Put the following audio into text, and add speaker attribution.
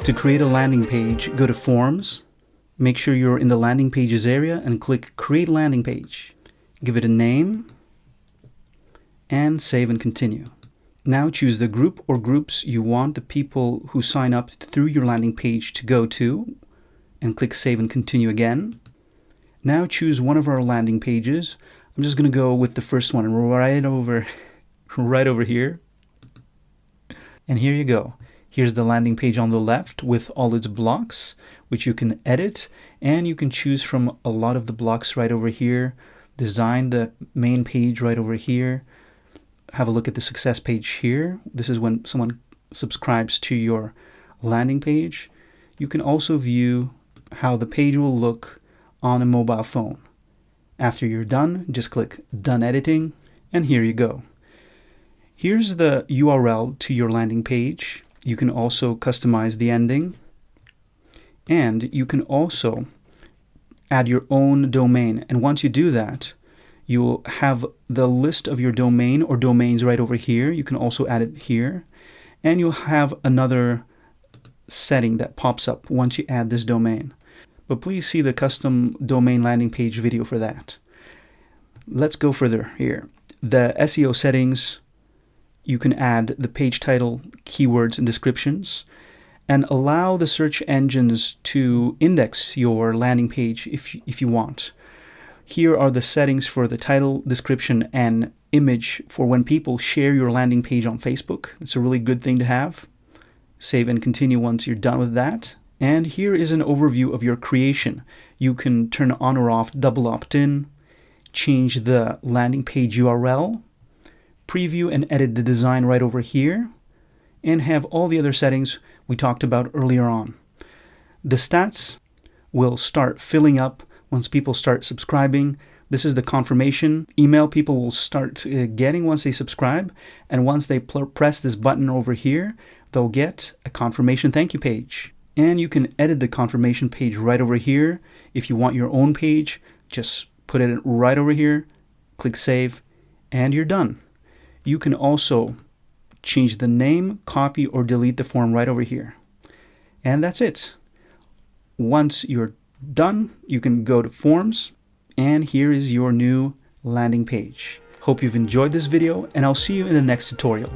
Speaker 1: To create a landing page, go to Forms, make sure you're in the Landing Pages area and click Create Landing Page. Give it a name and save and continue. Now choose the group or groups you want the people who sign up through your landing page to go to and click Save and Continue again. Now choose one of our landing pages. I'm just going to go with the first one right over here. And here you go. Here's the landing page on the left with all its blocks, which you can edit, and you can choose from a lot of the blocks right over here. Design the main page right over here. Have a look at the success page here. This is when someone subscribes to your landing page. You can also view how the page will look on a mobile phone. After you're done, just click Done Editing, and here you go. Here's the URL to your landing page. You can also customize the ending, and you can also add your own domain. And once you do that, you'll have the list of your domain or domains right over here. You can also add it here, and you'll have another setting that pops up once you add this domain. But please see the custom domain landing page video for that. Let's go further here. The SEO settings, you can add the page title, keywords, and descriptions, and allow the search engines to index your landing page if you want. Here are the settings for the title, description, and image for when people share your landing page on Facebook. It's a really good thing to have. Save and continue once you're done with that. And here is an overview of your creation. You can turn on or off double opt-in, change the landing page URL, preview and edit the design right over here, and have all the other settings we talked about earlier on. The stats will start filling up once people start subscribing. This is the confirmation email people will start getting once they subscribe, and once they press this button over here, they'll get a confirmation thank you page. And you can edit the confirmation page right over here. If you want your own page, just put it right over here, click Save, and you're done. You can also change the name, copy, or delete the form right over here. And that's it. Once you're done, you can go to Forms, and here is your new landing page. Hope you've enjoyed this video, and I'll see you in the next tutorial.